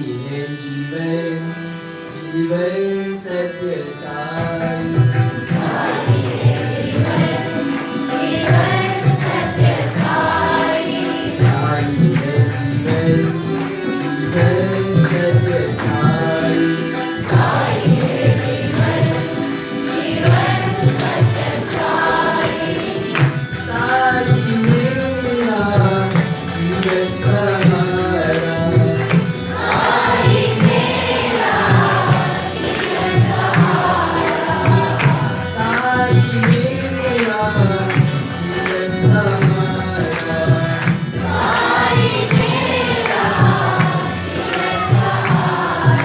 में जीवन जीवन सत्य साई साई है जीवन सत्य साई साई है जीवन जीवन सत्य साई साई है जीवन जीवन सत्य साई साई मेरा जीवन सहारा साई मेरा जीवन सहारा साई मेरा जीवन सहारा साई मेरा जीवन सहारा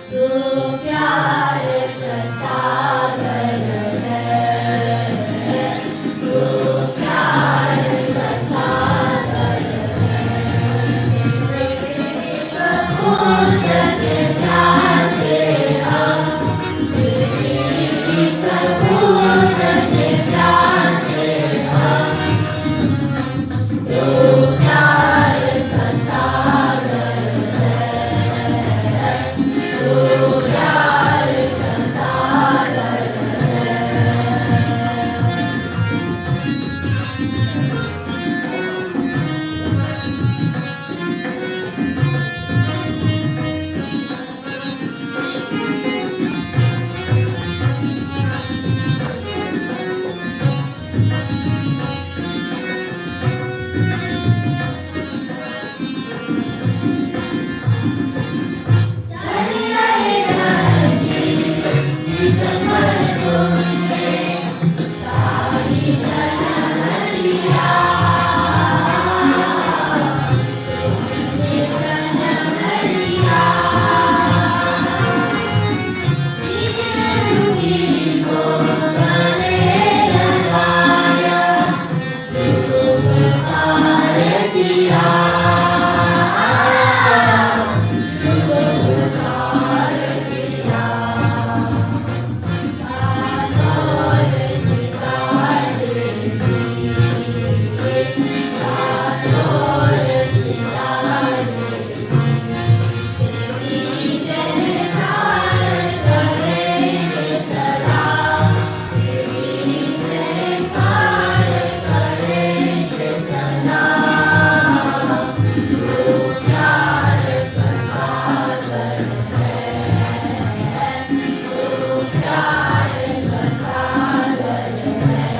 तू प्यार का सागर है, तू प्यार का सागर है। एक बूंद के प्यासे हम, एक बूंद के प्यासे हम, तू प्यार का सागर है, तू प्यार का सागर है। दरियाए धरती जिस पर तुमने सारी जन्म लिया, तुमने जन्म लिया। जिंदगी को गले लगाया, उपकार किया, उपकार किया। चारों सितारे दिए, चारों सितारे तेरी जयकार करेंगे सदा, तेरी जयकार करेंगे सदा। तू प्यार का सागर है, तू प्यार का सागर है।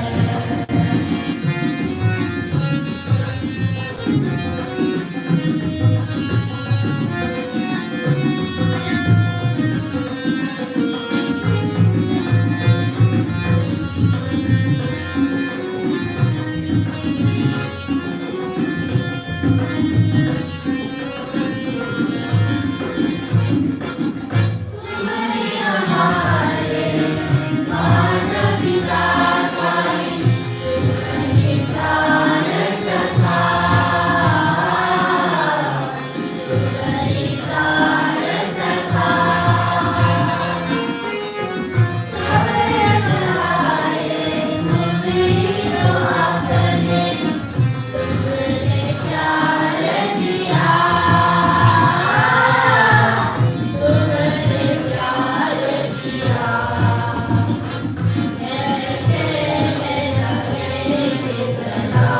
तुम्हारे हमारे माता पिता साईं, तुम्हारे प्राण सखा, तुम्हारे प्राण सखा। सब लगाए तुम्हें तो अपने, तुमने प्यार दिया, तुमने प्यार दिया। कहते हैं रहेंगे सदा,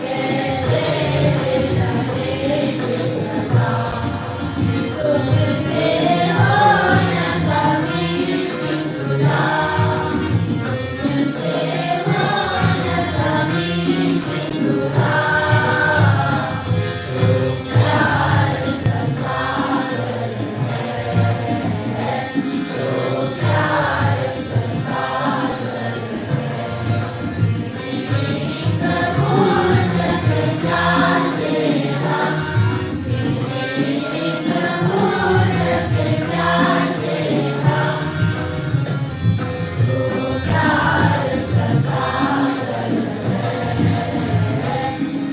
कहते हैं रहेंगे सदा। तुमसे हो न कभी जुदा, तुमसे हो न कभी जुदा। तू प्यार का सागर है, तू प्यार का सागर है। एक बूंद के प्यासे हम, एक बूंद के प्यासे हम, तू प्यार का सागर है,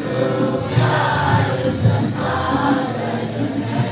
तू प्यार का सागर है।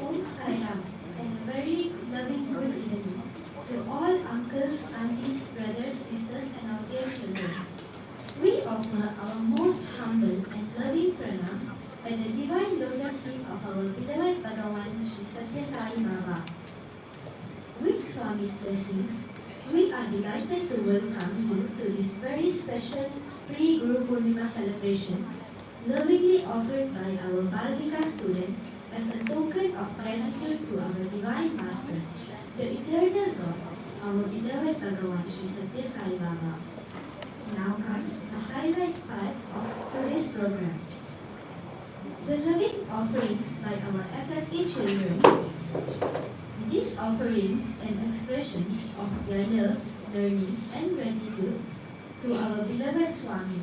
Om Sai Ram, and a very loving good evening to all uncles, aunties, brothers, sisters, and our dear children. We offer our most humble and loving pranams by the divine lotus feet of our beloved Bhagavan Sri Satya Sai Baba. With Swami's blessings, we are delighted to welcome you to this very special pre-Guru Poornima celebration, lovingly offered by our Balvika student as a token of gratitude to our Divine Master, the Eternal God, our beloved Bhagavan Sri Satya Sai Baba. Now comes the highlight part of today's program. The loving offerings by our SSE children. These offerings and expressions of their love, learnings, and gratitude to our beloved Swami.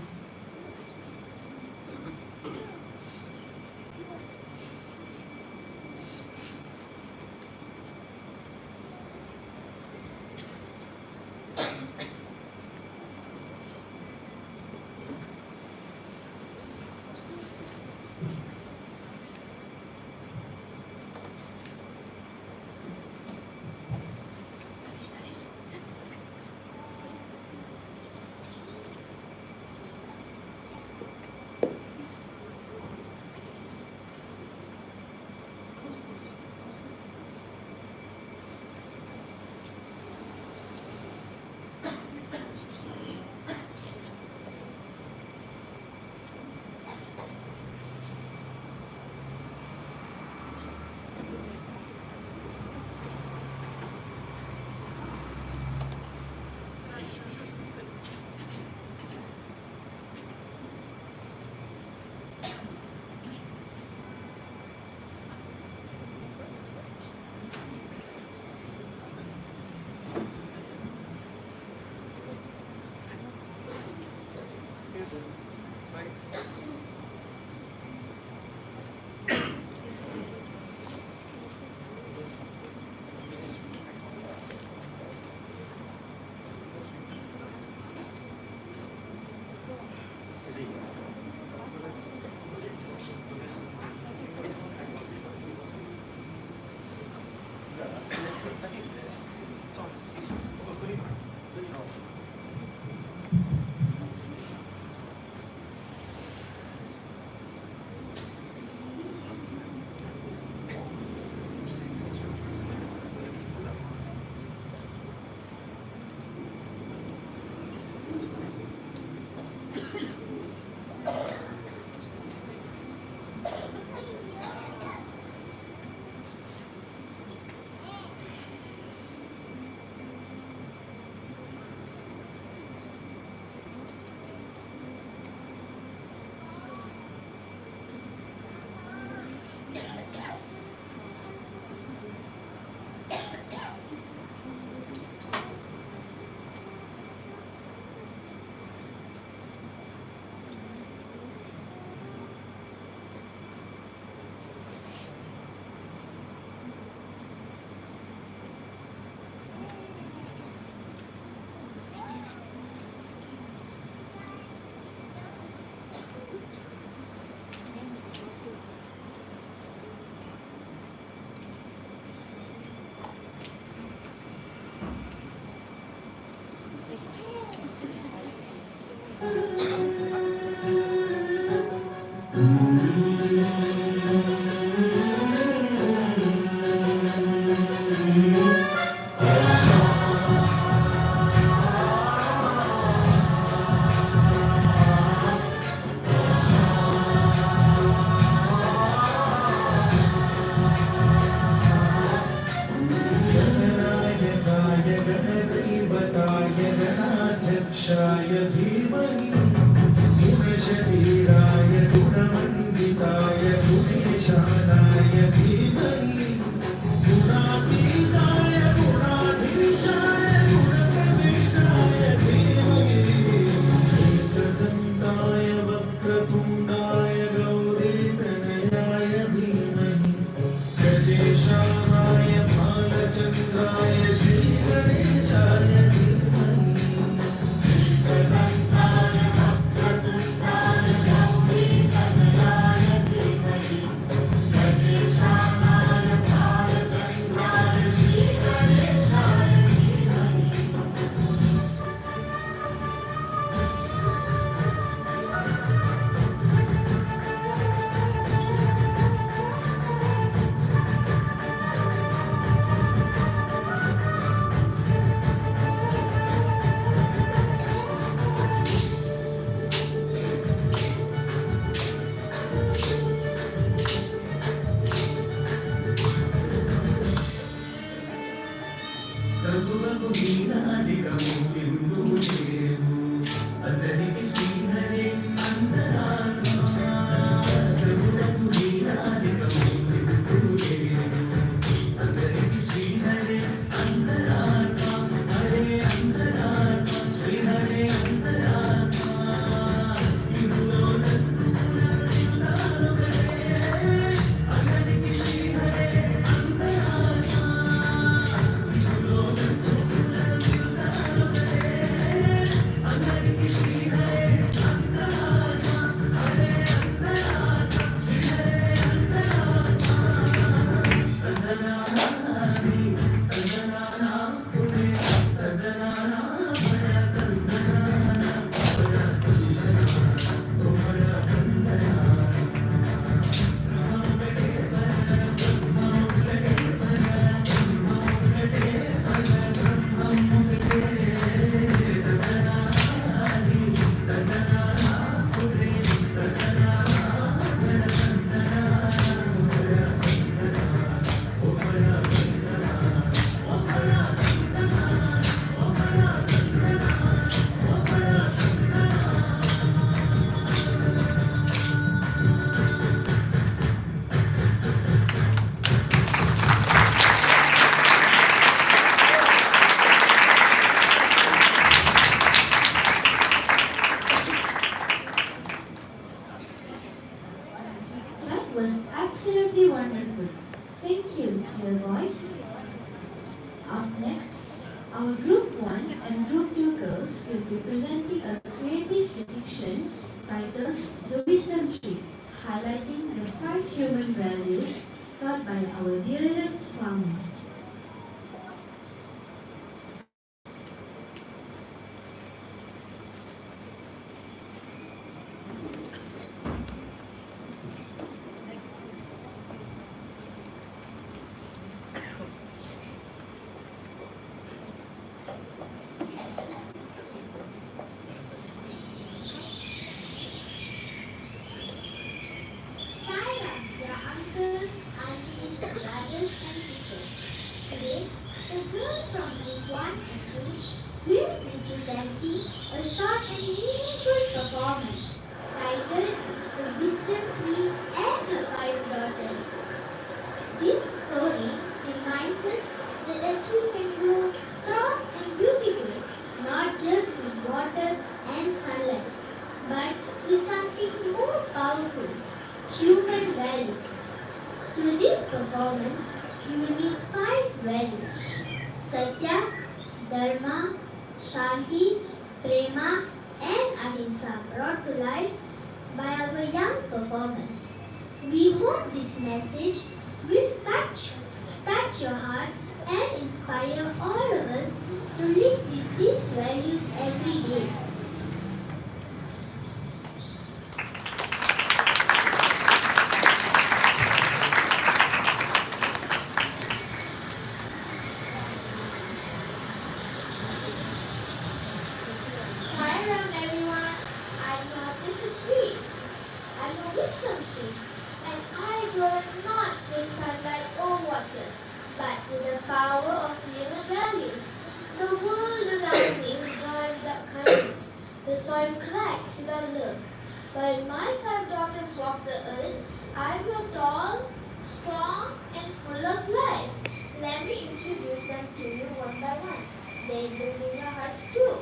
गणाध्यक्षाय धीमहि गुणशरीराय गुणमण्डिताय गुणेशानाय धीमहि गुणातीताय गुणाधीशाय गुणप्रविष्टाय धीमहि एकदन्ताय वक्रतुण्डाय गौरीतनयाय धीमहि गजेशानाय भालचन्द्राय श्रीगणेशाय That was absolutely wonderful. Thank you, dear boys. Up next, our Group 1 and Group 2 girls will be presenting a creative depiction titled The Wisdom Tree, highlighting the 5 human values taught by our dearest Swami. Today, the girls from Group 1 and 2 will be presenting a short and meaningful performance titled The Wisdom Tree and Her 5 Daughters. This story reminds us that a tree can grow strong and beautiful not just with water and sunlight, but with something more powerful, human values. Through this performance, you will meet 5 values: Satya, Dharma, Shanti, Prema, and Ahimsa, brought to life by our young performers. We hope this message will touch your hearts and inspire all of us to live with these values every day. wisdom tree, and I will not need sunlight or water, but with the power of human values. The world around me is dry without kindness. The soil cracks without love. When my 5 daughters walk the earth, I grow tall, strong, and full of life. Let me introduce them to you one by one. They bring in your hearts too.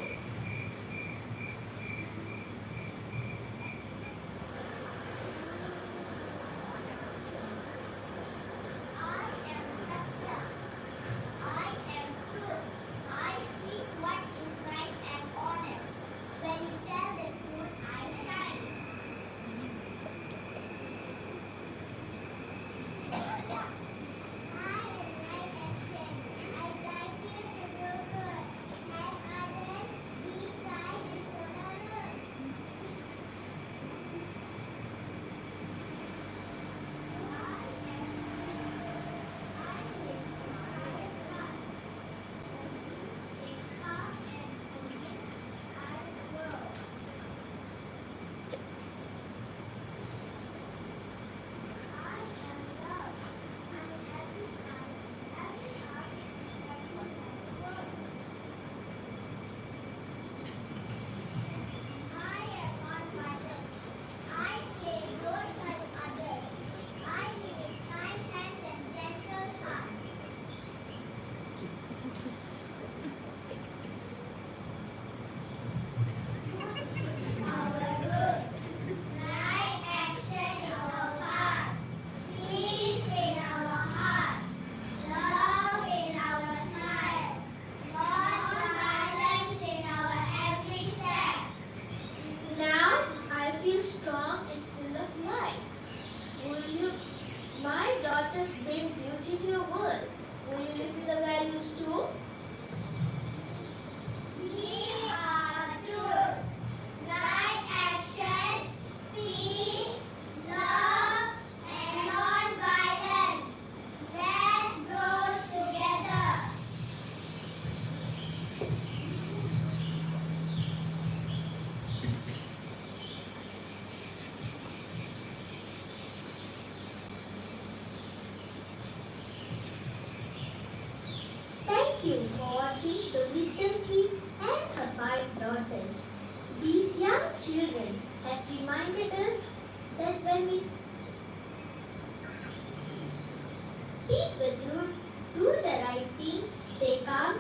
Thank you for watching the wisdom tree and her 5 daughters. These young children have reminded us that when we speak the truth, do the right thing, stay calm,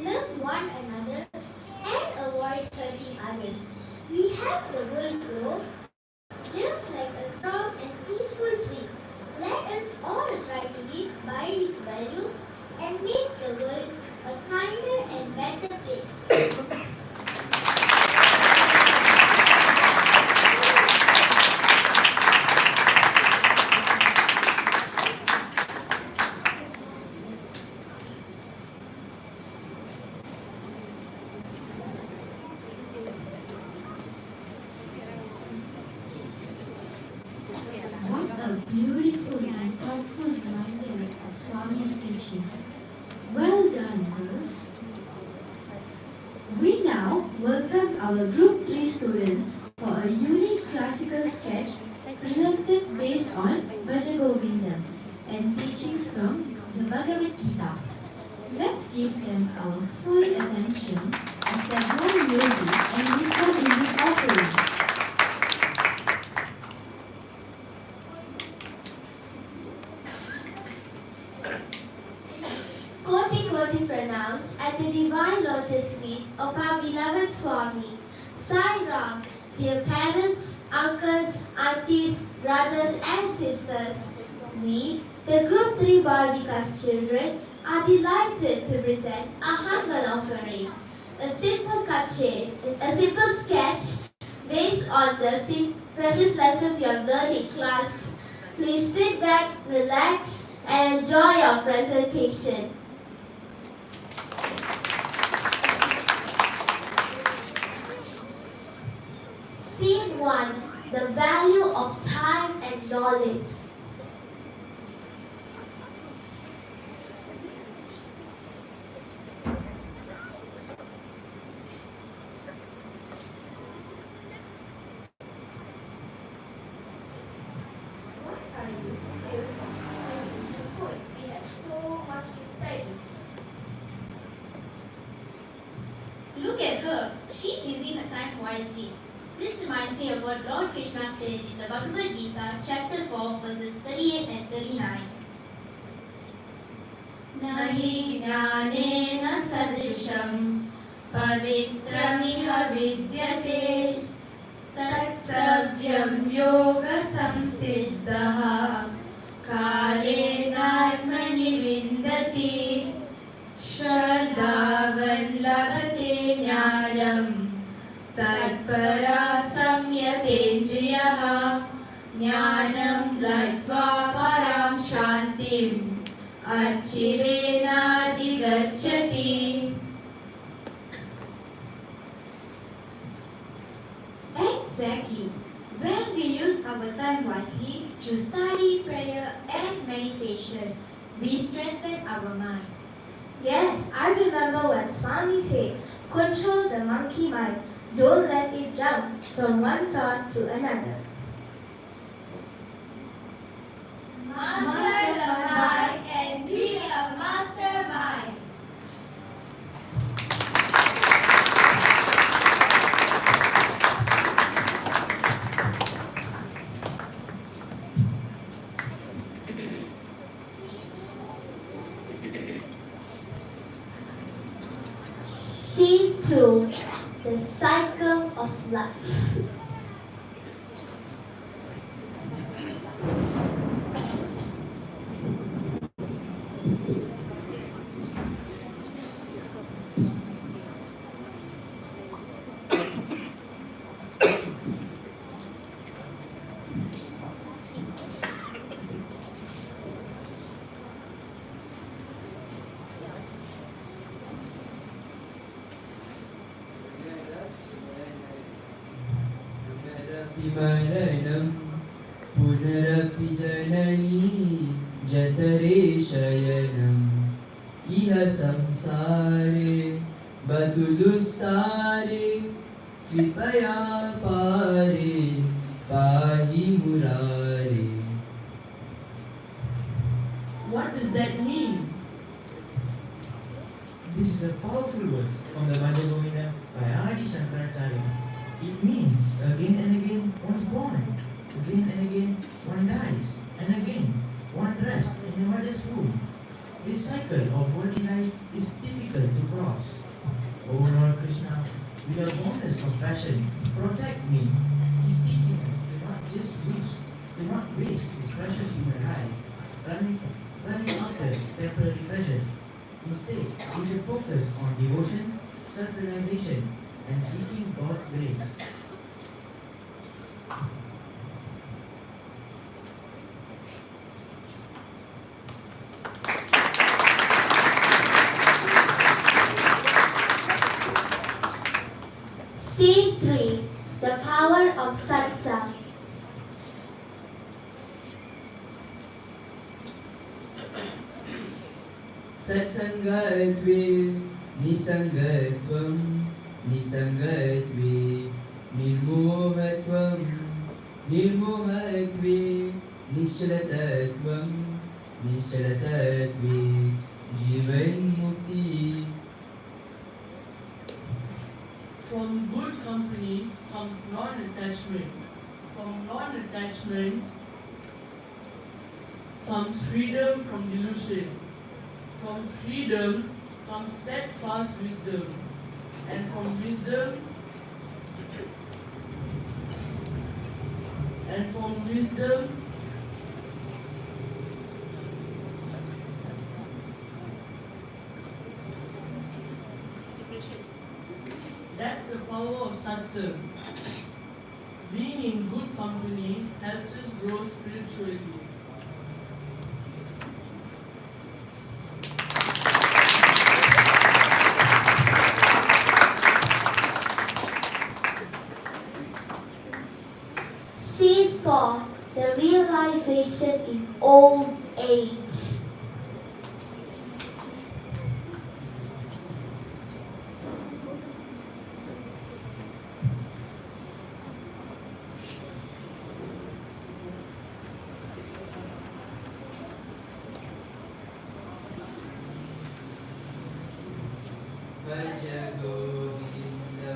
love one another, and avoid hurting others, we have the world grow just like a strong and peaceful tree. Let us all try to live by these values and make the world a kinder and better place. What a beautiful and thoughtful reminder of Swami's teachings. Well done, girls. We now welcome our Group 3 students for a unique classical sketch presented based on Bhajagovinda and teachings from the Bhagavad Gita. Let's give them our full attention as they join music and wisdom in this offering. Koti pranams at the divine lotus feet of our beloved Swami. Sai Ram, dear parents, uncles, aunties, brothers and sisters, we, the Group 3 Balvikas children, are delighted to present a humble offering. A simple kache is a simple sketch based on the precious lessons you have learned in class. Please sit back, relax, and enjoy your presentation. Scene 1. The value of time and knowledge. her, she's using her time wisely. This reminds me of what Lord Krishna said in the Bhagavad Gita, chapter 4, verses 38 and 39. Nahi jnanena sadrisham pavitramih vidyate tat savyam yoga samsiddhaha kalenatmani vindati shraddhavan labhate jnanam tatpara samyatendriyaha jnanam latva param shantim achirena digacchati. Exactly. When we use our time wisely through study, prayer, and meditation, we strengthen our mind. Yes, I remember what Swami said, control the monkey mind. Don't let it jump from one thought to another. Master the mind and be a mastermind. Scene 2. The cycle of life. Maranam punarapi janani jatare shayanam iha samsare badulustare kripaya pare pahi murare. What does that mean? This is a powerful verse from the Bhaja Govinda by Adi Shankaracharya. It means again and again one is born, again and again one dies, and again one rests in the mother's womb. This cycle of worldly life is difficult to cross. O Lord Krishna, with your boundless compassion, protect me. He's teaching us to not waste this precious human life, running after temporary pleasures. Instead, we should focus on devotion, self-realization, and seeking God's grace. Scene 3. The power of satsang. Satsangatve nisangatvam nisangatve nirmohatvam nirmohatve nishchalatatvam nishchalatatve jivan mukti. From good company comes non-attachment. From non-attachment comes freedom from delusion. From freedom comes steadfast wisdom. And from wisdom that's the power of satsang. Being in good company helps us grow spiritually. Scene 4. The realization in old age. Bhaja Govinda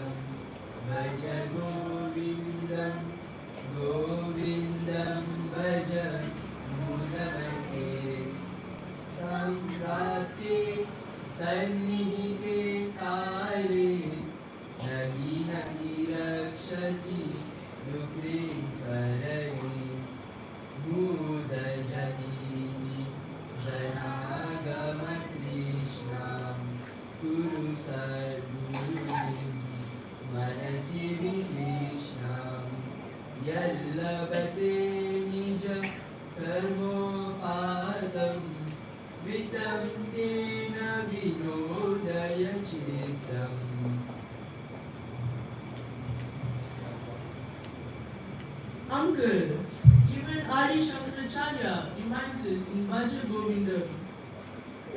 Adi Shankaracharya reminds us in Bhaja Govindam,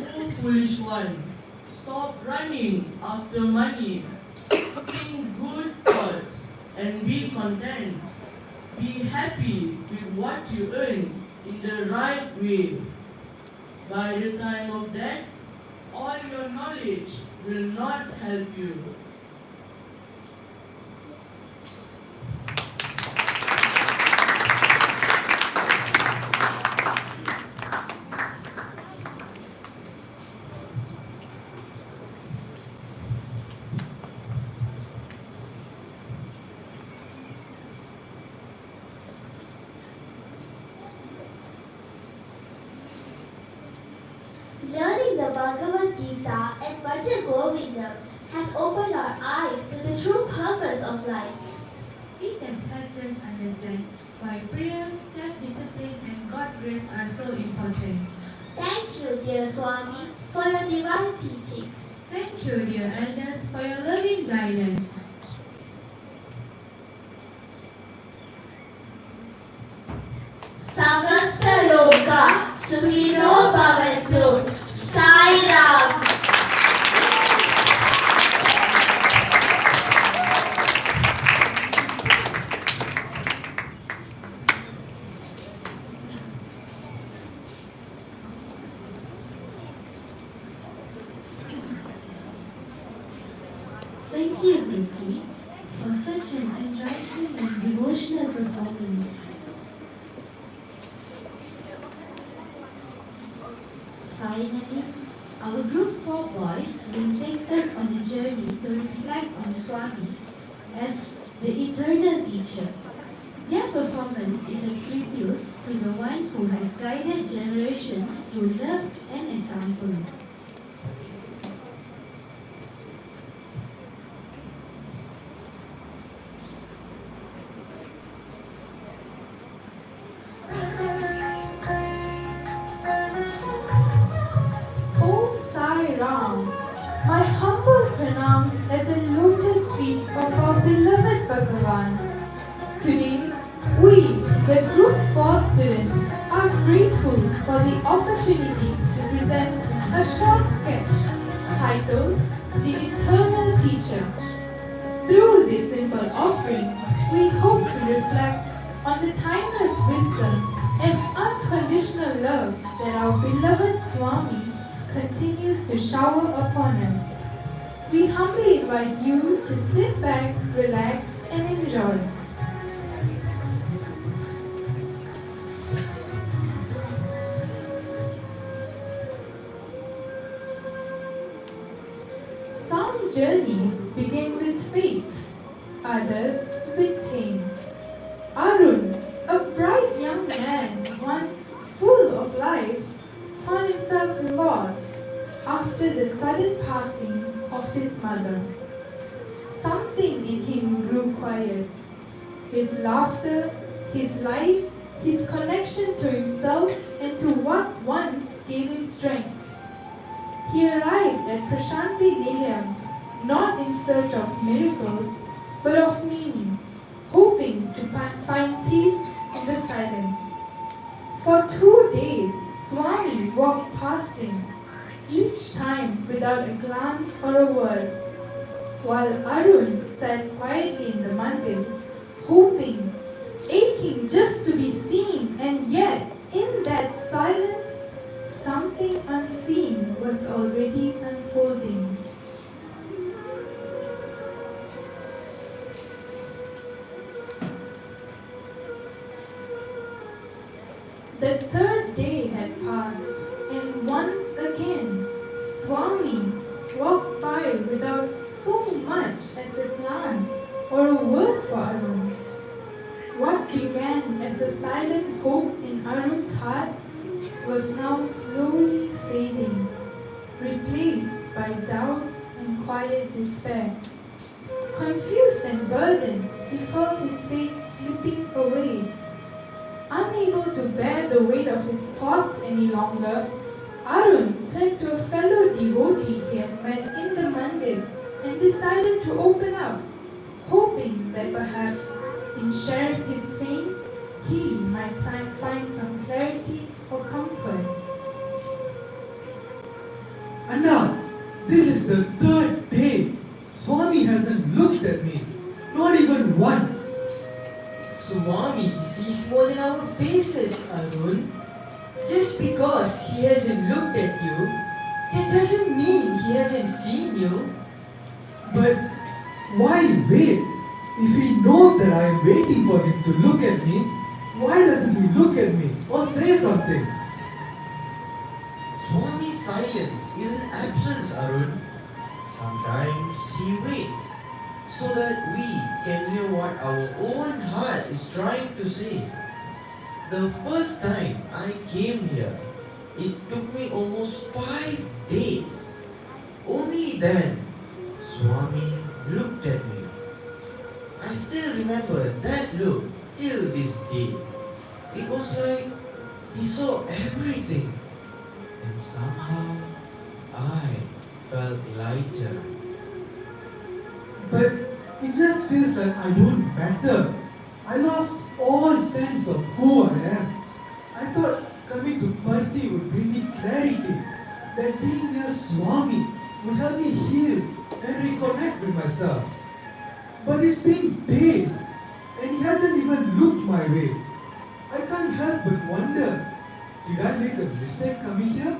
O foolish one, stop running after money. Think good thoughts and be content. Be happy with what you earn in the right way. By the time of death, all your knowledge will not help you. Learning the Bhagavad Gita and Bhaja Govindam has opened our eyes to the true purpose of life. It has helped us understand why prayers, self-discipline and God grace are so important. Thank you, dear Swami, for your divine teachings. Thank you, dear elders, for your loving guidance. Samasta Loka Sukhino Bhavantu. Sai Ram. Thank you, Prithvi, for such an enriching and devotional performance. Finally, our group 4 boys will take us on a journey to reflect on Swami as the eternal teacher. Their performance is a tribute to the one who has guided generations through love and example. Om Sai Ram, my humble pronounce at the lotus feet of our beloved Bhagavan. Today, we, the Group 4 students, are grateful for the opportunity to present a short sketch titled The Eternal Teacher. Through this simple offering, we hope to reflect on the timeless wisdom and unconditional love that our beloved Swami continues to shower upon us. We humbly invite you to sit back, relax, and enjoy. Some journeys begin with faith, others with pain. Arun, a bright young man once full of life, found himself lost after the sudden passing of his mother. Something in him grew quiet. His laughter, his life, his connection to himself and to what once gave him strength. He arrived at Prashanti Nilayam not in search of miracles, but of meaning, hoping to find peace in the silence. For 2 days, Swami walked past him, each time without a glance or a word, while Arun sat quietly in the mandir, hoping, aching just to be seen, and yet in that silence, something unseen was already unfolding. The 3rd day had passed, and once again, Swami walked by without so much as a glance or a word for Arun. What began as a silent hope in Arun's heart was now slowly fading, replaced by doubt and quiet despair. Confused and burdened, he felt his faith slipping away. Unable to bear the weight of his thoughts any longer, Arun turned to a fellow devotee he had met in the mandir and decided to open up, hoping that perhaps in sharing his pain, he might find is the third day. Swami hasn't looked at me. Not even once. Swami sees more than our faces, Arun. Just because he hasn't looked at you, that doesn't mean he hasn't seen you. But why wait? If he knows that I am waiting for him to look at me, why doesn't he look at me or say something? Swami's silence isn't absence, Arun. Sometimes he waits so that we can hear what our own heart is trying to say. The first time I came here, it took me almost 5 days. Only then, Swami looked at me. I still remember that look till this day. It was like he saw everything. And somehow, I felt lighter. But it just feels like I don't matter. I lost all sense of who I am. I thought coming to Parthi would bring me clarity. That being near Swami would help me heal and reconnect with myself. But it's been days and he hasn't even looked my way. I can't help but wonder, did I make a mistake coming here?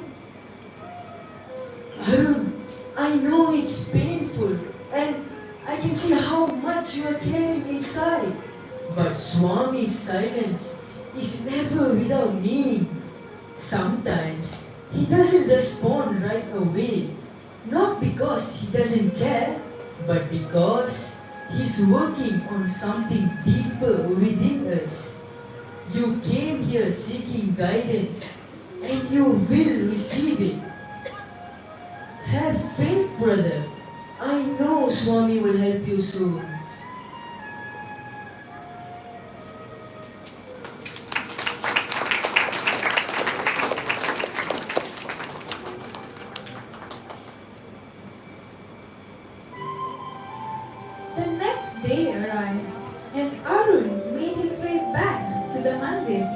Arun, I know it's painful and I can see how much you are carrying inside. But Swami's silence is never without meaning. Sometimes he doesn't respond right away. Not because he doesn't care, but because he's working on something deeper within us. You came here seeking guidance and you will receive it. Have faith, brother. I know Swami will help you soon. The next day arrived, and Arun made his way back to the mandir.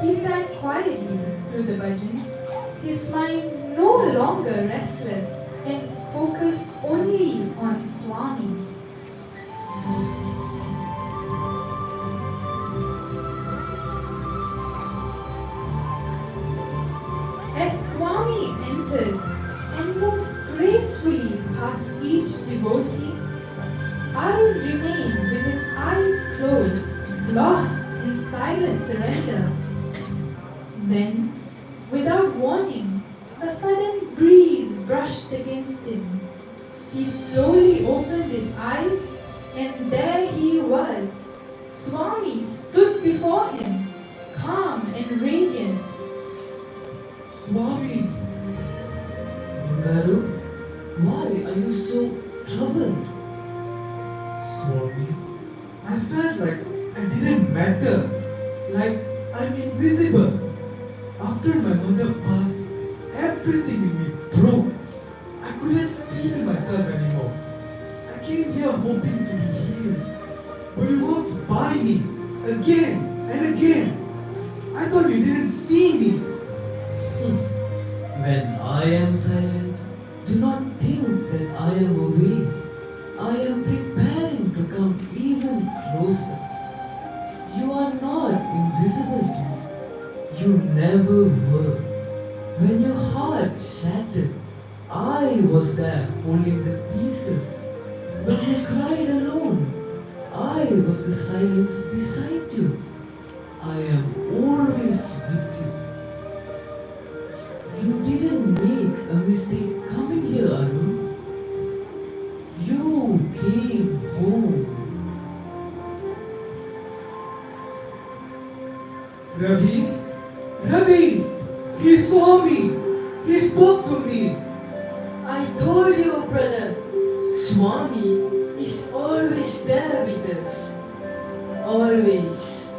He sat quietly through the bhajans, his mind no longer restless and focused only on Swami. As Swami entered and moved gracefully past each devotee, Arun remained with his eyes closed, lost in silent surrender. Then, without warning, a sudden breeze brushed against him. He slowly opened his eyes, and there he was. Swami stood before him, calm and radiant. Swami, Garu, why are you so troubled? Swami, I felt like I didn't matter, like I'm invisible. After my mother passed, everything in me broke. I couldn't feel myself anymore. I came here hoping to be healed, but you walked by me again and again. I thought you didn't see me. When I am silent, do not think that I am away. I am preparing to come even closer. You are not invisible to me. You never were. When your heart shattered, I was there holding the pieces. When you cried alone, I was the silence beside you. I am always with you. You didn't make a mistake coming here, Arun. You came home. Ravi, he saw me. He spoke to me. I told you, brother, Swami is always there with us. Always.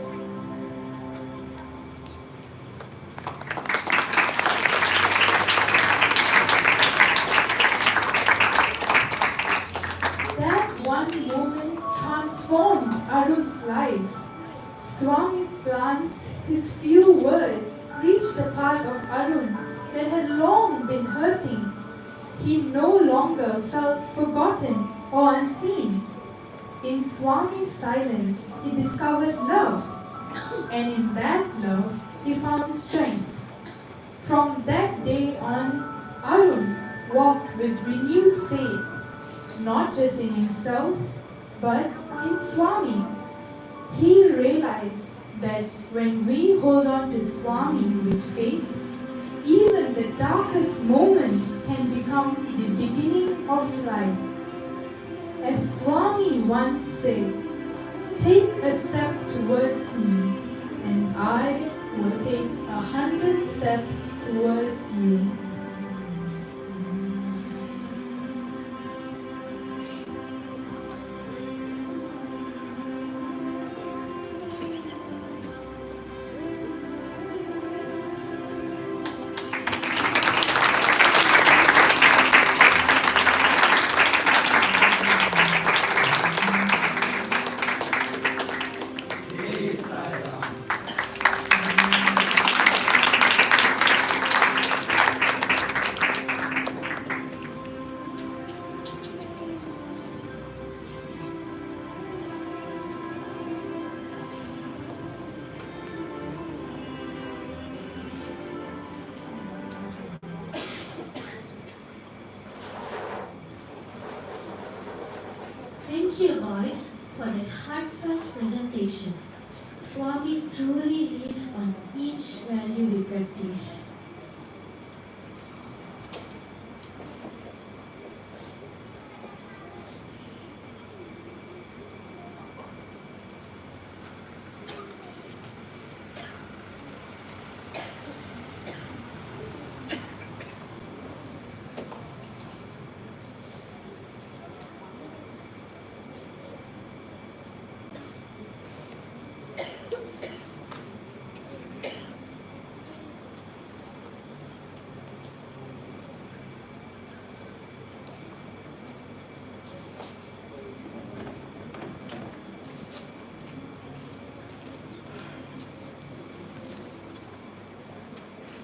That one moment transformed Arun's life. Swami's glance, his few words reached a part of Arun that had long been hurting. he no longer felt forgotten or unseen. In Swami's silence, he discovered love, and in that love, he found strength. From that day on, Arun walked with renewed faith, not just in himself, but in Swami. He realized that when we hold on to Swami with faith, even the darkest moments can become the beginning of light. As Swami once said, take a step towards me, and I will take 100 steps towards you. Thank you, boys, for that heartfelt presentation. Swami truly lives on each value we practice.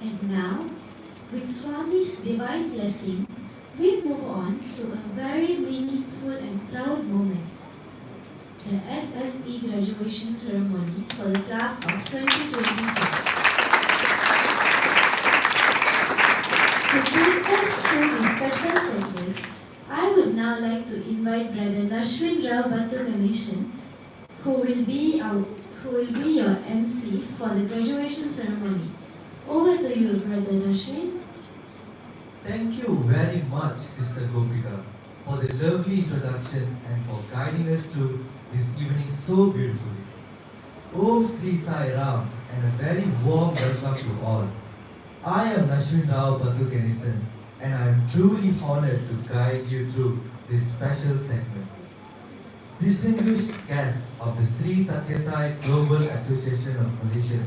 And now, with Swami's divine blessing, we move on to a very meaningful and proud moment. The SSE graduation ceremony for the class of 2024. To take us through this special segment, I would now like to invite Brother Nashwin Rao Batu Ganeshan, who will be your MC for the graduation ceremony. Over to you, Brother Nashwin. Thank you very much, Sister Gopika, for the lovely introduction and for guiding us through this evening so beautifully. Om Sri Sai Ram and a very warm welcome to all. I am Nashwin Rao Batu Ganeshan and I am truly honored to guide you through this special segment. Distinguished guests of the Sri Satya Sai Global Association of Malaysia,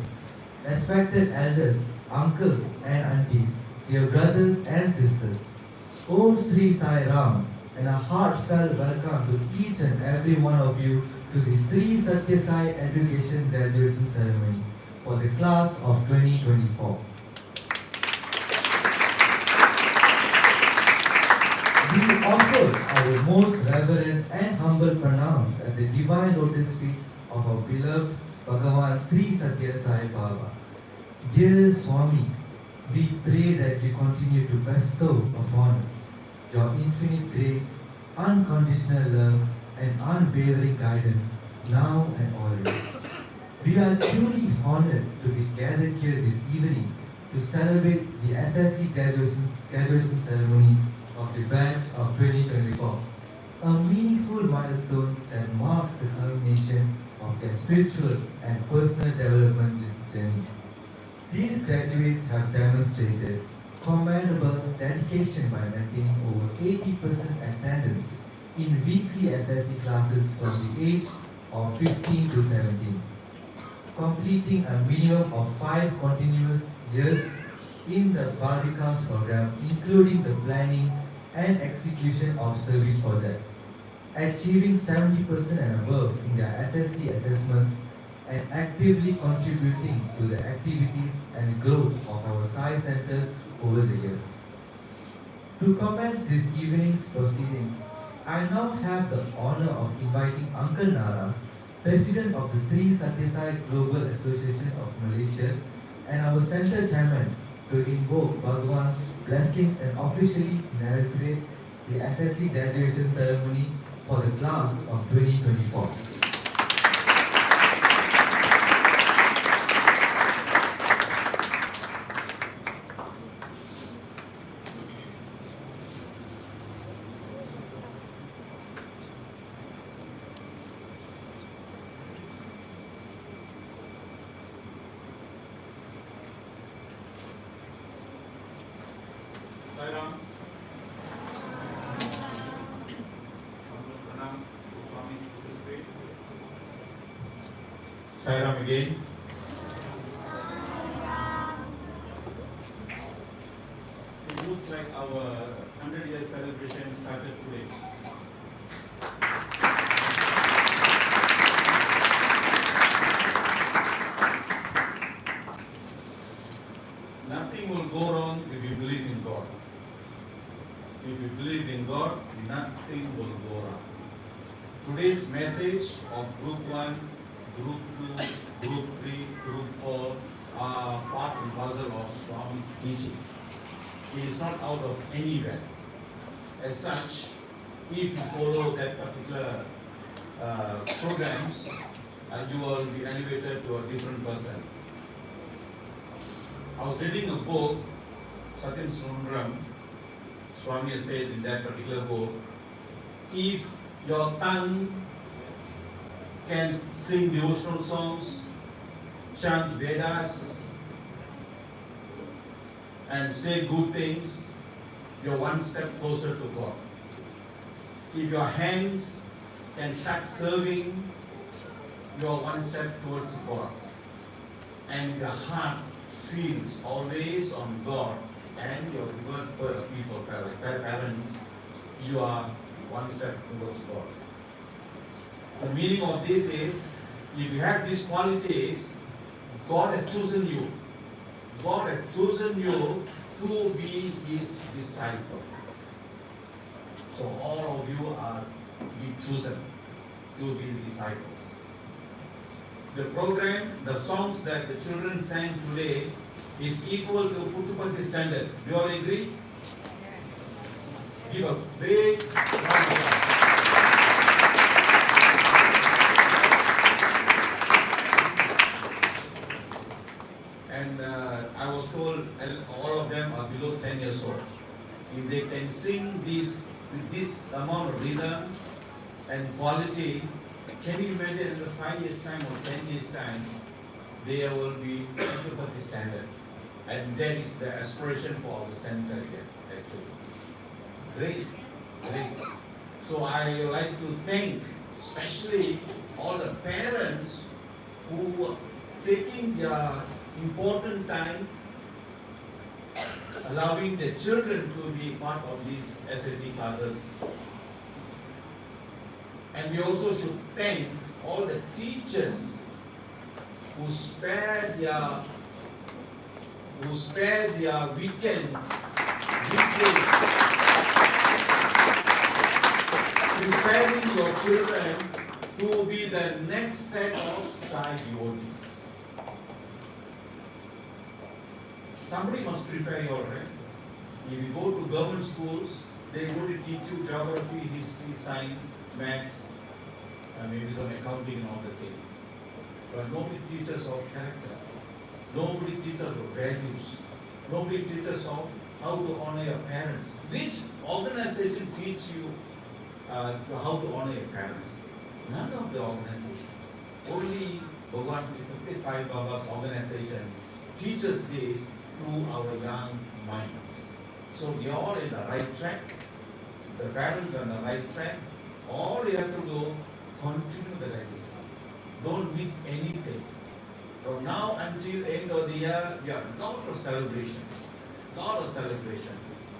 respected elders, uncles and aunties, dear brothers and sisters, Om Sri Sai Ram and a heartfelt welcome to each and every one of you to the Sri Satya Sai Education Graduation Ceremony for the class of 2024. We offer our most reverent and humble pranams at the divine lotus feet of our beloved Bhagavan Sri Satya Sai Baba. Dear Swami, we pray that you continue to bestow upon us your infinite grace, unconditional love, and unwavering guidance now and always. We are truly honored to be gathered here this evening to celebrate the SSC graduation ceremony of the batch of 2024, a meaningful milestone that marks the culmination of their spiritual and personal development journey. These graduates have demonstrated commendable dedication by maintaining over 80% attendance in weekly SSC classes from the age of 15 to 17, completing a minimum of 5 continuous years in the Barikas program, including the planning and execution of service projects, achieving 70% and above in their SSC assessments, and actively contributing to the activities and growth of our Sai Center over the years. To commence this evening's proceedings, I now have the honor of inviting Uncle Nara, President of the Sri Satya Sai Global Association of Malaysia, and our Center Chairman to invoke Bhagwan's blessings and officially inaugurate the SSC graduation ceremony for the class of 2024. Sairam. Pranam to Swami participate. Sairam again. It looks like our 100-year celebration started today. Nothing will go wrong if you believe in God. If you believe in God, nothing will go wrong. Today's message of Group 1, Group 2, Group 3, Group 4 are part and parcel of Swami's teaching. It is not out of anywhere. As such, if you follow that particular programs, you will be elevated to a different person. I was reading a book, Satyam Sundram. Swami has said in that particular book, if your tongue can sing devotional songs, chant Vedas, and say good things, you're one step closer to God. If your hands can start serving, you're one step towards God. And your heart feels always on God and your people, parents, you are one step towards God. The meaning of this is, if you have these qualities, God has chosen you. God has chosen you to be His disciple. So all of you are be chosen to be disciples. The program, the songs that the children sang today is equal to Puttupati standard. Do you all agree? Give a big round of applause. And I was told all of them are below 10 years old. If they can sing this with this amount of rhythm and quality, can you imagine in 5 years' time or 10 years' time, they will be Puttupati standard. And that is the aspiration for our center here, actually. Great, great. So I would like to thank especially all the parents who are taking their important time, allowing their children to be part of these SSC classes. And we also should thank all the teachers who spare their weekends, weekdays, preparing your children to be the next set of Sai devotees. Somebody must prepare your head. If you go to government schools, they are going to teach you geography, history, science, maths, and maybe some accounting and all the thing. But nobody teaches of character. Nobody teaches of values. Nobody teaches of how to honor your parents. Which organization teach you how to honor your parents? None of the organizations. Only Bhagwan Sri Satya Sai Baba's organization teaches this to our young minds. So we are all in the right track. The parents are on the right track. All you have to do, continue the legacy. Don't miss anything. From now until end of the year, we have a lot of celebrations.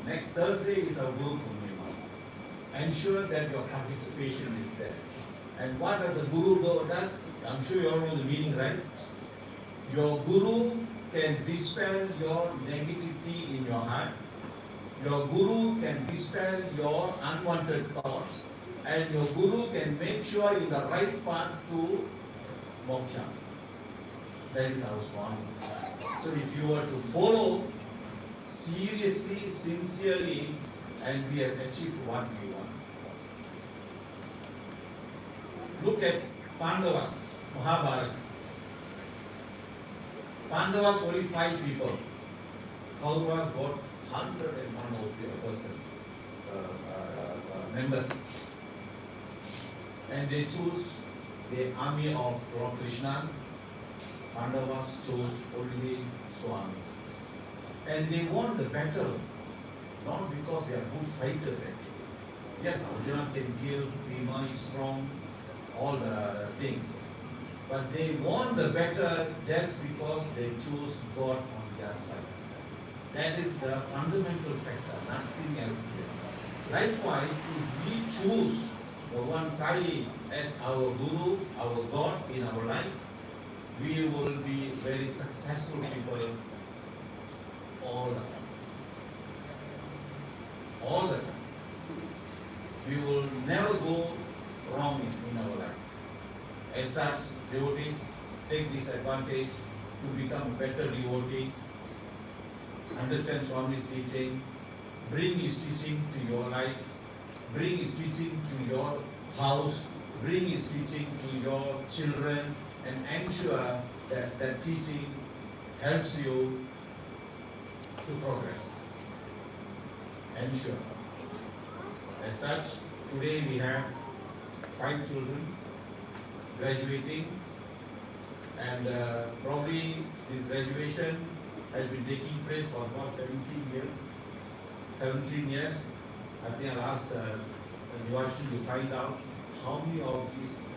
Next Thursday is our Guru Poornima. Ensure that your participation is there. And what does a Guru does? I'm sure you all know the meaning, right? Your Guru can dispel your negativity in your heart. Your Guru can dispel your unwanted thoughts, and your Guru can make sure you're in the right path to moksha. That is our Swami. So if you were to follow seriously, sincerely, and we have achieved what we want. Look at Pandavas, Mahabharata. Pandavas only 5 people. Kauravas got 101 members. And they chose the army of Lord Krishna. Pandavas chose only Swami. And they won the battle, not because they are good fighters actually. Yes, Arjuna can kill, Bhima is strong, all the things. But they won the battle just because they chose God on their side. That is the fundamental factor, nothing else here. Likewise, if we choose Bhagavan Sai as our Guru, our God in our life, we will be very successful people all the time. All the time. We will never go wrong in our life. As such, devotees, take this advantage to become a better devotee, understand Swami's teaching, bring his teaching to your life, bring his teaching to your house, bring his teaching to your children, and ensure that that teaching helps you to progress. Ensure. As such, today we have 5 children graduating, and probably this graduation has been taking place for about 17 years. 17 years. I think I'll ask Nivashi to find out how many of these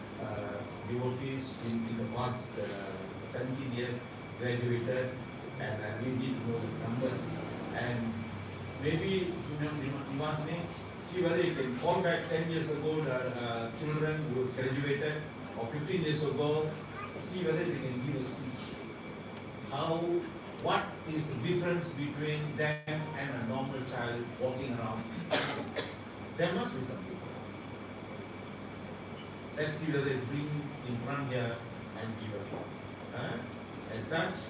devotees in the past 17 years graduated, and we need to know the numbers. And maybe Nivashi, see whether you can call back 10 years ago the children who graduated, or 15 years ago, see whether they can give a speech. What is the difference between them and a normal child walking around? There must be some difference. Let's see whether they bring in front here and give a talk. As such,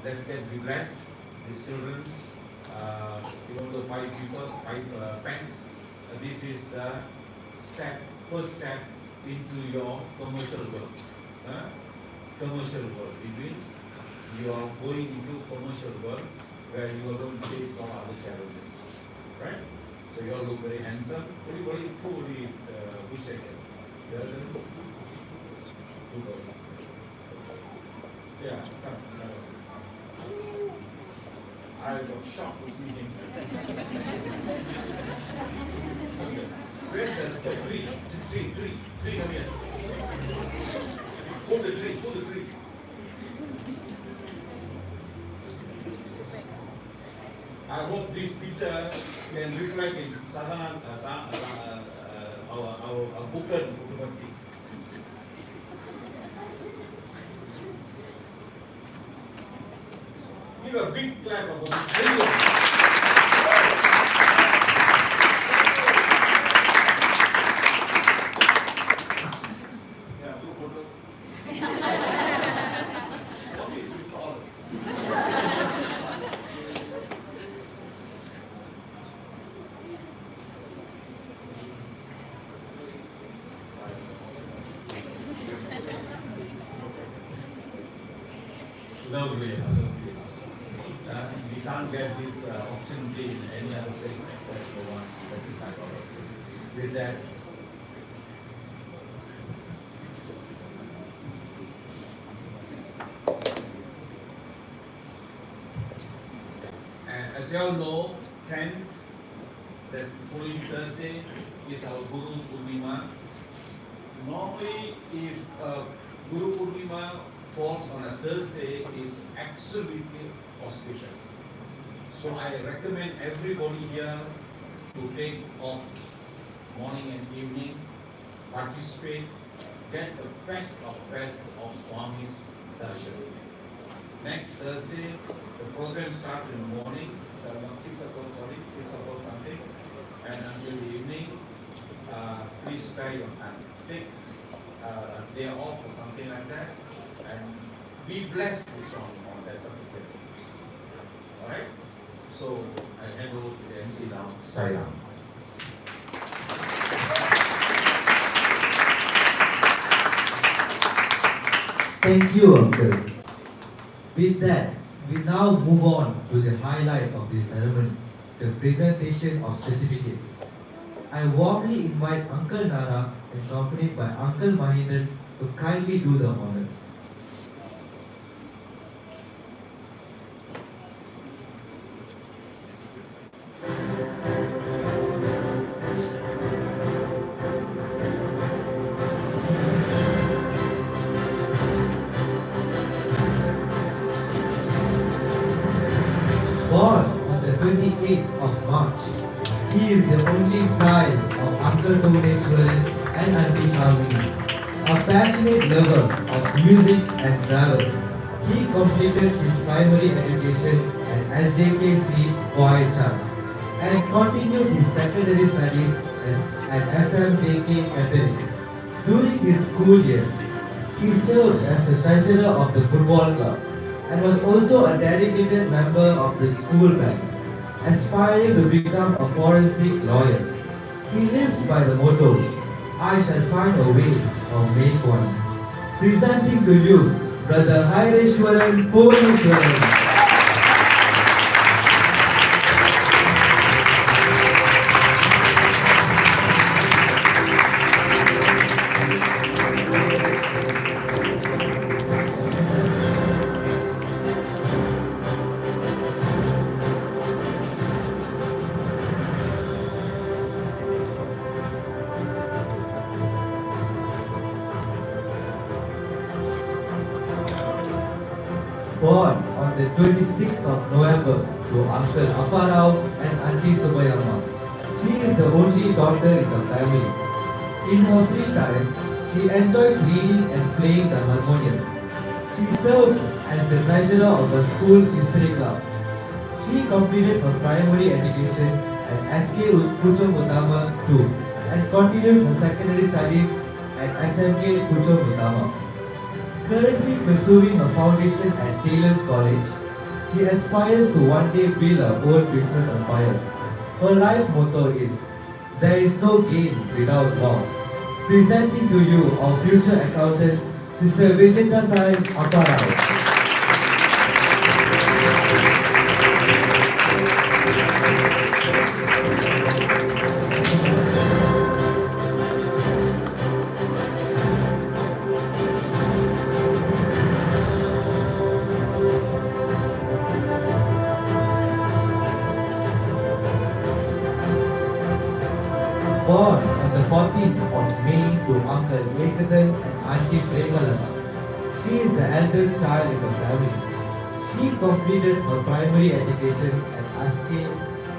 let's be blessed. These children, even though 5 people, 5 pens, this is the first step into your commercial world. Commercial world. It means you are going into commercial world where you are going to face all other challenges. Right? So you all look very handsome. Very bush shaker. The others? Who goes? Yeah, come. I was shocked to see him. Where's the tree? Tree, come here. Pull the tree. I hope this picture can reflect in sadhana, our booklet. Give a big clap about this video. Yeah, do photo. Okay, do all. Lovely. We can't get this opportunity in any other place except for one psychologist. With that, as you all know, 10th, that's the following Thursday, is our Guru Poornima. Normally, if Guru Poornima falls on a Thursday, is absolutely auspicious. So I recommend everybody here to take off morning and evening, participate, get the best of Swami's darshan. Next Thursday, the program starts in the morning, 6 o'clock something, and until the evening. Please spare your time. Take a day off or something like that, and be blessed this on that particular day. Alright? So I hand over to the MC now, Sairam. Thank you, Uncle. With that, we now move on to the highlight of this ceremony, the presentation of certificates. I warmly invite Uncle Nara, accompanied by Uncle Mahindran, to kindly do the honors. Born on the 28th of March, he is the only child of Uncle Poornishwaran and Auntie Shamini. A passionate lover of music and travel, he completed his primary education at SJKC Koaichang and continued his secondary studies at SMJK Catholic. During his school years, he served as the treasurer of the football club and was also a dedicated member of the school band, aspiring to become a forensic lawyer. He lives by the motto, I shall find a way or make one. Presenting to you, Brother Haireshwaran Poornishwaran. Born on the 26th of November to Uncle Apparao and Auntie Subayamma. She is the only daughter in the family. In her free time, she enjoys reading and playing the harmonium. She served as the treasurer of the school history club. She completed her primary education at SK Puchom Utama II and continued her secondary studies at SMK Puchom Utama. Currently pursuing a foundation at Taylor's College, she aspires to one day build her own business empire. Her life motto is, there is no gain without loss. Presenting to you our future accountant, Sister Vijeta Sai Apparao. Born on the 14th of May to Uncle Ekathan and Auntie Premalata. She is the eldest child in the family. She completed her primary education at SK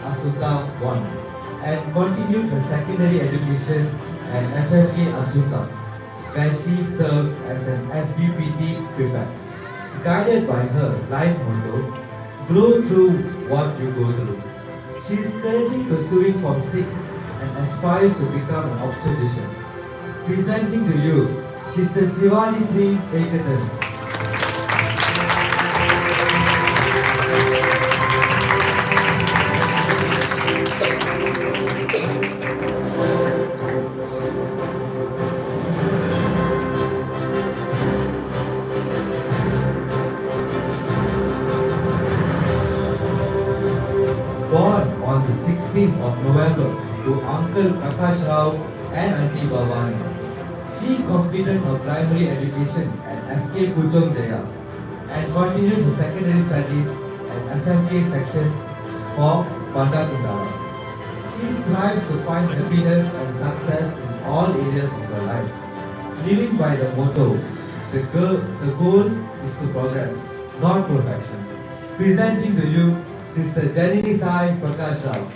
Asuka I and continued her secondary education at SMK Asuka, where she served as an SBPT prefect. Guided by her life motto, grow through what you go through. She is currently pursuing Form 6 and aspires to become an obstetrician. Presenting to you, Sister Shivani Sri Ekathan. Born on the 16th of November to Uncle Prakash Rao and Auntie Bhavani. She completed her primary education at SK Puchom Jaya and continued her secondary studies at SMK section for Pandakundala. She strives to find happiness and success in all areas of her life, living by the motto, the goal is to progress, not perfection. Presenting to you, Sister Janini Sai Prakash Rao.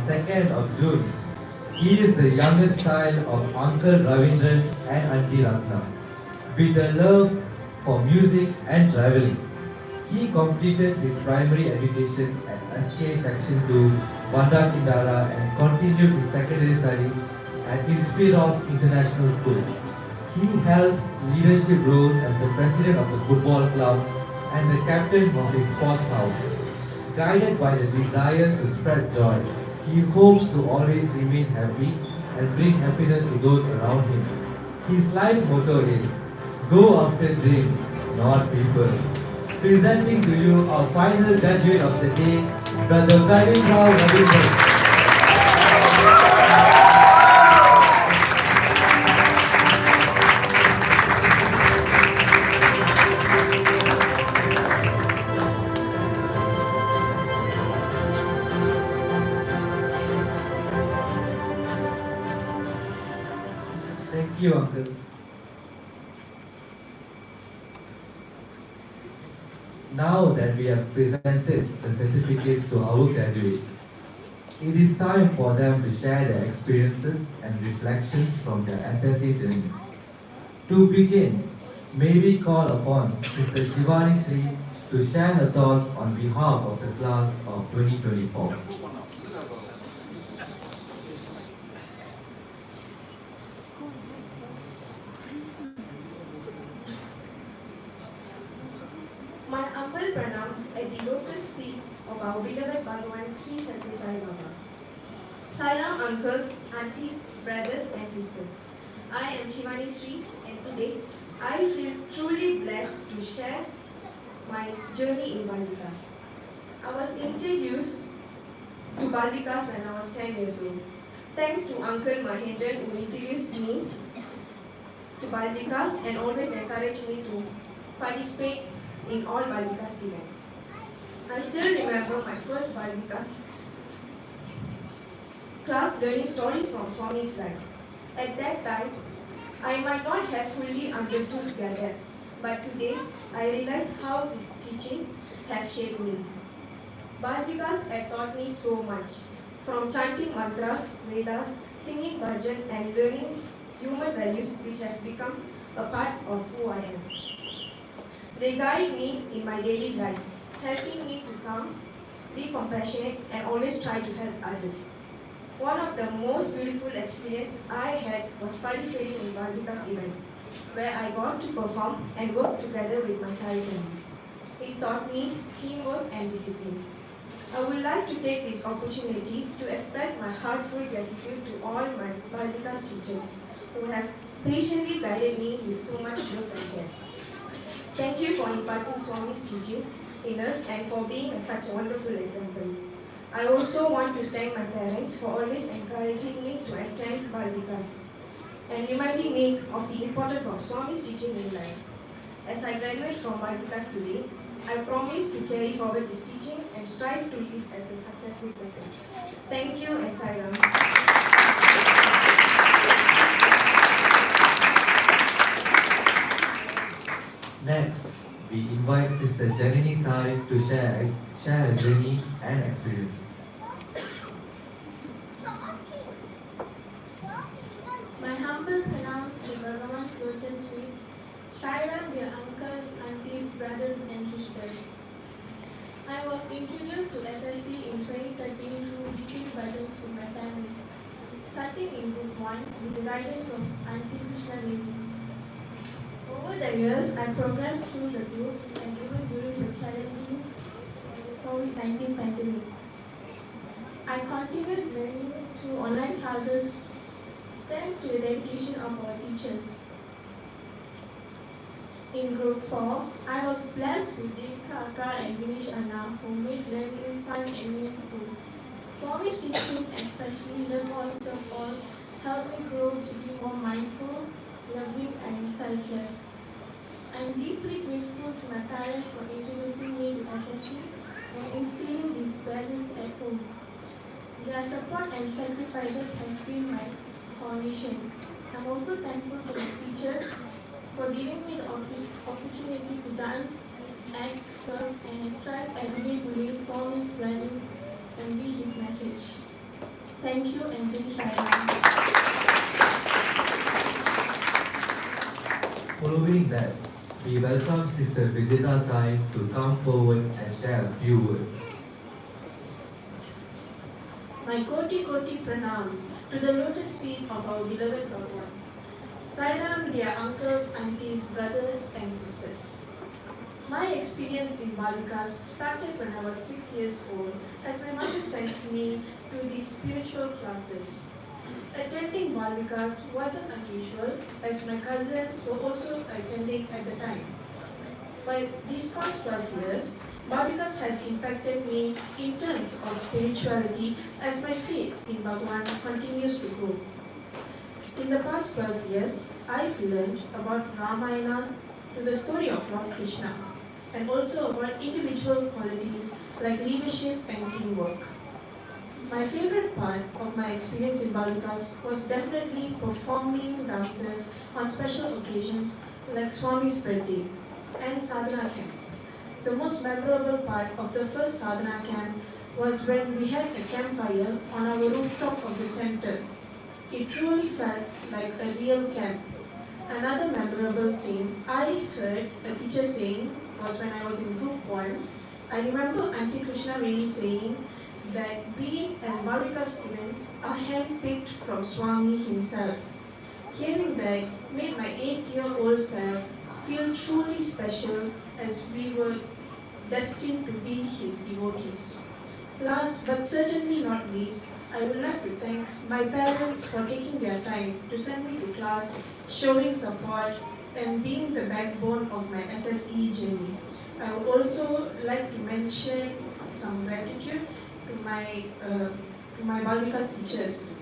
2nd of June. He is the youngest child of Uncle Ravindran and Auntie Ratna, with a love for music and traveling. He completed his primary education at SK Section 2, Vandakindara, and continued his secondary studies at Inspiros International School. He held leadership roles as the president of the football club and the captain of his sports house. Guided by the desire to spread joy, he hopes to always remain happy and bring happiness to those around him. His life motto is, "Go after dreams, not people." Presenting to you our final graduate of the day, Brother Praveen Rao Ravindran. Thank you, uncles. Now that we have presented the certificates to our graduates, it is time for them to share their experiences and reflections from their SSA journey. To begin, may we call upon Sister Shivani Sri to share her thoughts on behalf of the class of 2024. My humble pranams at the lotus feet of our beloved Bhagavan Sri Satya Sai Baba. Sairam uncles, aunties, brothers and sisters. I am Shivani Sri and today I feel truly blessed to share my journey in Balvikas. I was introduced to Balvikas when I was 10 years old. Thanks to Uncle Mahendran who introduced me to Balvikas and always encouraged me to participate in all Balvikas events. I still remember my first Balvikas class learning stories from Swami's life. At that time, I might not have fully understood their depth, but today I realize how this teaching have shaped me. Balvikas have taught me so much, from chanting mantras, Vedas, singing bhajan and learning human values which have become a part of who I am. They guide me in my daily life, helping me to come, be compassionate and always try to help others. One of the most beautiful experiences I had was participating in Balvikas event, where I got to perform and work together with my Sai family. It taught me teamwork and discipline. I would like to take this opportunity to express my heartfelt gratitude to all my Balvikas teachers who have patiently guided me with so much love and care. Thank you for imparting Swami's teaching in us and for being such a wonderful example. I also want to thank my parents for always encouraging me to attend Balvikas and reminding me of the importance of Swami's teaching in life. As I graduate from Balvikas today, I promise to carry forward this teaching and strive to live as a successful person. Thank you and Sairam. Next, we invite Sister Janani Sai to share her journey and experiences. My humble pronouns to Bhagavan's lotus feet, Shairam, dear uncles, aunties, brothers and sisters. I was introduced to SSC in 2013 through reading bhajans with my family, starting in group 1 with the guidance of Auntie Krishna Devi. Over the years, I progressed through the groups and even during the challenging COVID-19 pandemic. I continued learning through online classes thanks to the dedication of our teachers. In Group 4, I was blessed with Devika Akka and Vinesh Anna who made learning fun and meaningful. Swami's teaching, especially the voice of all, helped me grow to be more mindful, loving and selfless. I am deeply grateful to my parents for introducing me to SSC and instilling these values at home. Their support and sacrifices have been my foundation. I am also thankful to my teachers for giving me the opportunity to dance, act, serve and strive every day to live Swami's values and be his message. Thank you and Jai Sai Ram. Following that, we welcome Sister Vijita Sai to come forward and share a few words. My Koti Koti pranams to the lotus feet of our beloved Bhagavan. Sai Ram, dear uncles, aunties, brothers and sisters. My experience in Balikas started when I was 6 years old as my mother sent me to these spiritual classes. Attending Balikas wasn't unusual as my cousins were also attending at the time. But these past 12 years, Balikas has impacted me in terms of spirituality as my faith in Bhagavan continues to grow. In the past 12 years, I've learned about Ramayana to the story of Lord Krishna and also about individual qualities like leadership and teamwork. My favorite part of my experience in Balikas was definitely performing dances on special occasions like Swami's birthday and sadhana camp. The most memorable part of the first sadhana camp was when we had a campfire on our rooftop of the center. It truly felt like a real camp. Another memorable thing I heard a teacher saying was when I was in group 1. I remember Auntie Krishna really saying that we as Bhavika students are handpicked from Swami himself. Hearing that made my 8-year-old self feel truly special as we were destined to be his devotees. Last but certainly not least, I would like to thank my parents for taking their time to send me to class, showing support, and being the backbone of my SSE journey. I would also like to mention some gratitude to my Balvikas teachers,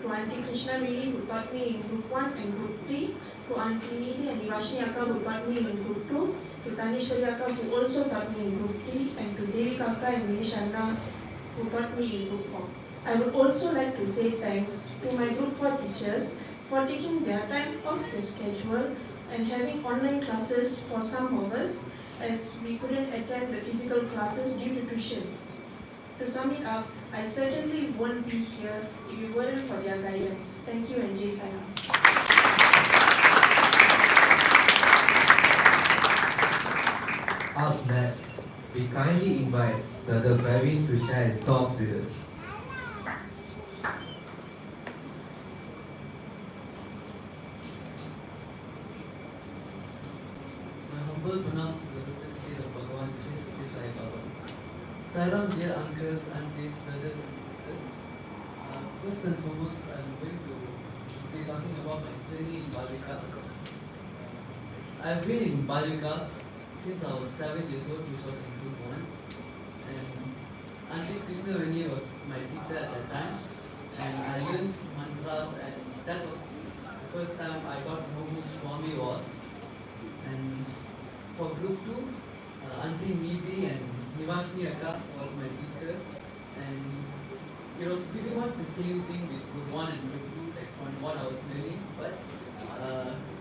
to Auntie Krishna Vili who taught me in group 1 and group 3, to Auntie Nidhi and Nivashni Akka who taught me in group 2, to Tanishwari Akka who also taught me in group 3, and to Devi Akka and Vinish Anna who taught me in group 4. I would also like to say thanks to my group 4 teachers for taking their time off the schedule and having online classes for some of us as we couldn't attend the physical classes due to tuitions. To sum it up, I certainly won't be here if it weren't for their guidance. Thank you and Jai Sai Ram. Up next, we kindly invite Brother Praveen to share his thoughts with us. My humble pronouns to the lotus feet of Bhagavan Sri Sati Sai Baba. Sai Ram, dear uncles, aunties, brothers and sisters. First and foremost, I'm going to be talking about my journey in Balikas. I've been in Balikas since I was 7 years old, which was in group 1. And Auntie Krishna Veni was my teacher at that time. And I learned mantras, and that was the first time I got to know who Swami was. And for group 2, Auntie Nidhi and Nivashni Akka was my teacher. And it was pretty much the same thing with group 1 and group 2, like on what I was learning. But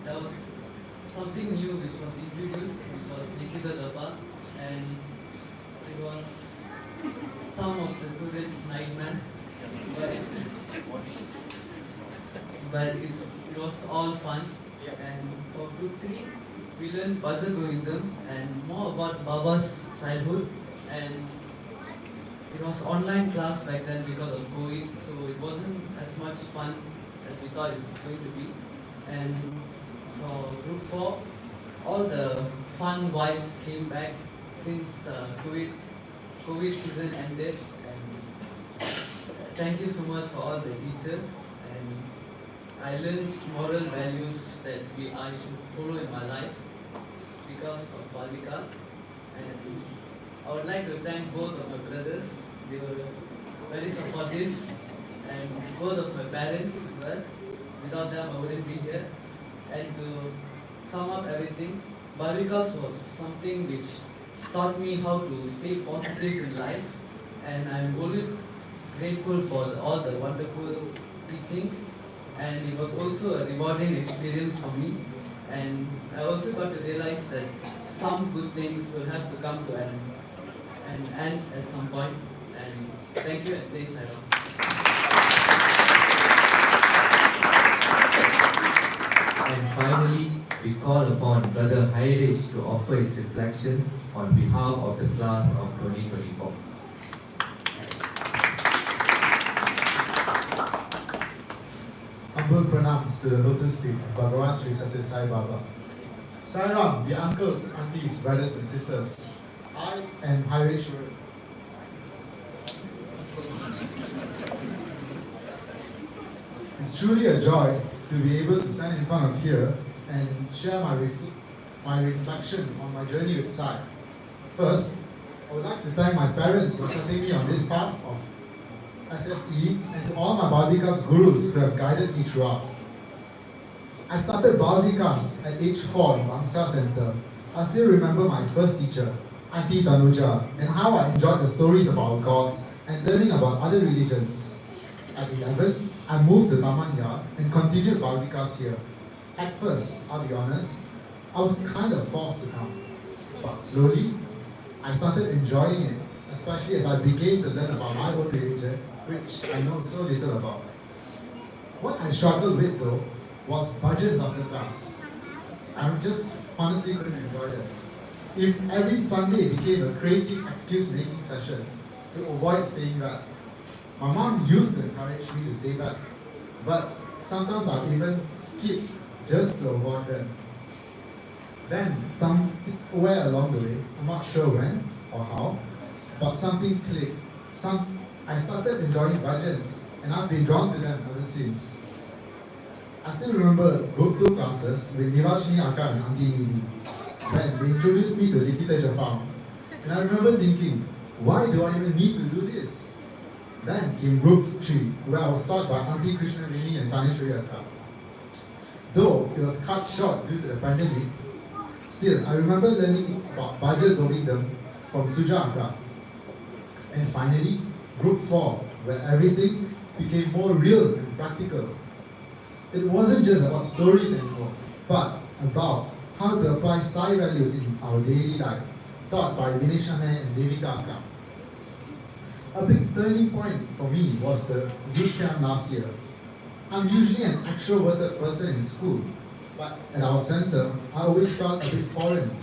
there was something new which was introduced, which was Nikita Dapa. And it was some of the students' nightmare. But it was all fun. And for group 3, we learned Bhajan Govindam and more about Baba's childhood. And it was online class back then because of COVID, so it wasn't as much fun as we thought it was going to be. And for group 4, all the fun vibes came back since COVID season ended. And thank you so much for all the teachers. And I learned moral values that I should follow in my life because of Balvikas. And I would like to thank both of my brothers. They were very supportive, and both of my parents as well. Without them, I wouldn't be here. And to sum up everything, Balvikas was something which taught me how to stay positive in life, and I'm always grateful for all the wonderful teachings. And it was also a rewarding experience for me. And I also got to realize that some good things will have to come to an end at some point. And thank you and Jai Sai Ram. And finally, we call upon Brother Hirish to offer his reflections on behalf of the class of 2024. Humble pranams to the lotus feet of Bhagavan Sri Satya Sai Baba. Sai Ram, the uncles, aunties, brothers and sisters. I am Harish. It's truly a joy to be able to stand in front of here and share my reflection on my journey with Sai. First, I would like to thank my parents for setting me on this path of SSE and to all my Bhagavatas gurus who have guided me throughout. I started Bhagavatas at age 4 in Bangsa Center. I still remember my first teacher, Auntie Tanuja, and how I enjoyed the stories of our gods and learning about other religions. At 11, I moved to Taman Yarl and continued Bhagavatas here. At first, I'll be honest, I was kind of forced to come. But slowly, I started enjoying it, especially as I began to learn about my own religion, which I know so little about. What I struggled with though was budgets after class. I just honestly couldn't enjoy that. If every Sunday became a creative excuse-making session to avoid staying back. My mom used to encourage me to stay back, but sometimes I'd even skip just to avoid them. Then, somewhere along the way, I'm not sure when or how, but something clicked. I started enjoying bhajans, and I've been drawn to them ever since. I still remember group 2 classes with Nivashini Akka and Auntie Nidhi, when they introduced me to Likita Japam. And I remember thinking, why do I even need to do this? Then came group 3, where I was taught by Auntie Krishna Vini and Tanishwari Akka. Though it was cut short due to the pandemic, still I remember learning about Bhajan Govindam from Suja Akka. And finally, group 4, where everything became more real and practical. It wasn't just about stories anymore, but about how to apply Sai values in our daily life, taught by Vineshane and Devika Akka. A big turning point for me was the youth camp last year. I'm usually an extroverted person in school, but at our center, I always felt a bit foreign.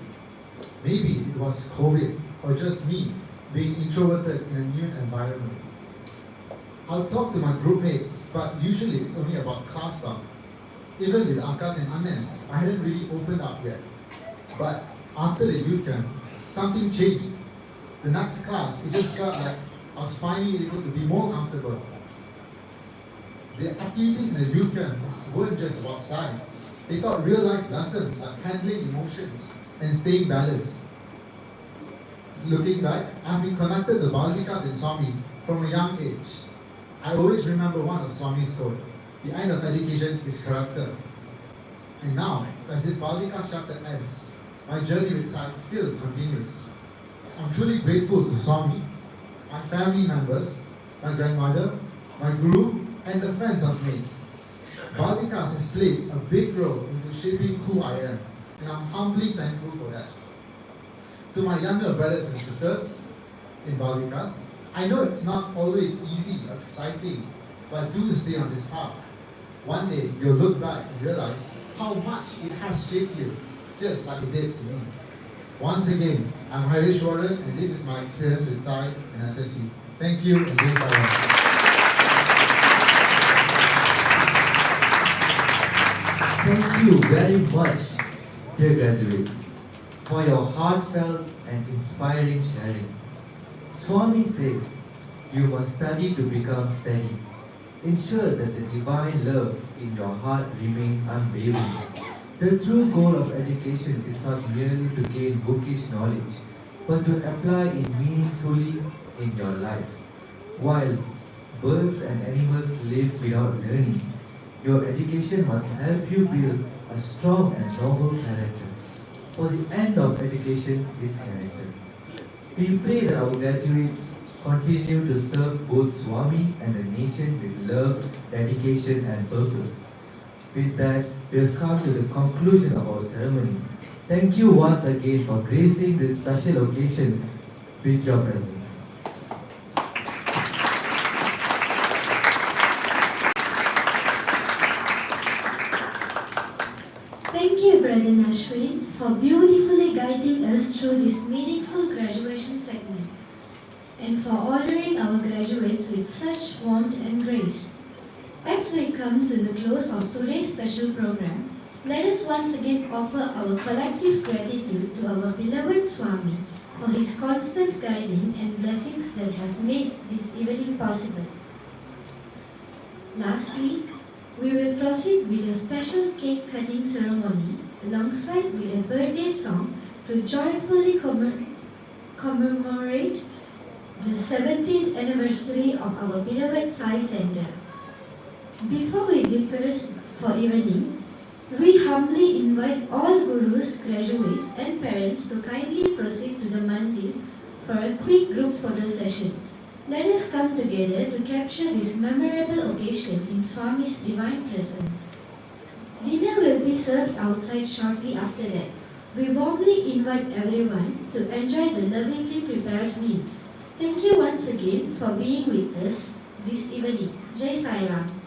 Maybe it was COVID, or just me being introverted in a new environment. I'll talk to my group mates, but usually it's only about class stuff. Even with Akas and Anes, I hadn't really opened up yet. But after the youth camp, something changed. The next class, it just felt like I was finally able to be more comfortable. The activities in the youth camp weren't just about science. They taught real life lessons like handling emotions and staying balanced. Looking back, I've been connected to Balavikas and Swami from a young age. I always remember one of Swami's quote, the end of education is character. And now, as this Balavikas chapter ends, my journey with science still continues. I'm truly grateful to Swami, my family members, my grandmother, my guru, and the friends I've made. Balavikas has played a big role into shaping who I am, and I'm humbly thankful for that. To my younger brothers and sisters in Balavikas, I know it's not always easy or exciting, but do stay on this path. One day, you'll look back and realize how much it has shaped you, just like it did to me. Once again, I'm Harish Warren, and this is my experience with Sai and SSE. Thank you, and thanks for watching. Thank you very much, dear graduates, for your heartfelt and inspiring sharing. Swami says, you must study to become steady. Ensure that the divine love in your heart remains unwavering. The true goal of education is not merely to gain bookish knowledge, but to apply it meaningfully in your life. While birds and animals live without learning, your education must help you build a strong and noble character. For the end of education is character. We pray that our graduates continue to serve both Swami and the nation with love, dedication and purpose. With that, we have come to the conclusion of our ceremony. Thank you once again for gracing this special occasion with your presence. and Ashwin for beautifully guiding us through this meaningful graduation segment and for honoring our graduates with such warmth and grace. As we come to the close of today's special program, let us once again offer our collective gratitude to our beloved Swami for his constant guiding and blessings that have made this evening possible. Lastly, we will proceed with a special cake cutting ceremony alongside with a birthday song to joyfully commemorate the 17th anniversary of our beloved Sai Center. Before we disperse for evening, we humbly invite all gurus, graduates and parents to kindly proceed to the mandir for a quick group photo session. Let us come together to capture this memorable occasion in Swami's divine presence. Dinner will be served outside shortly after that. We warmly invite everyone to enjoy the lovingly prepared meal. Thank you once again for being with us this evening. Jai Sai Ram.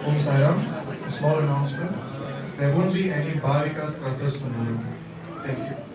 Om Sairam, a small announcement. There won't be any Barikas classes tomorrow. Thank you.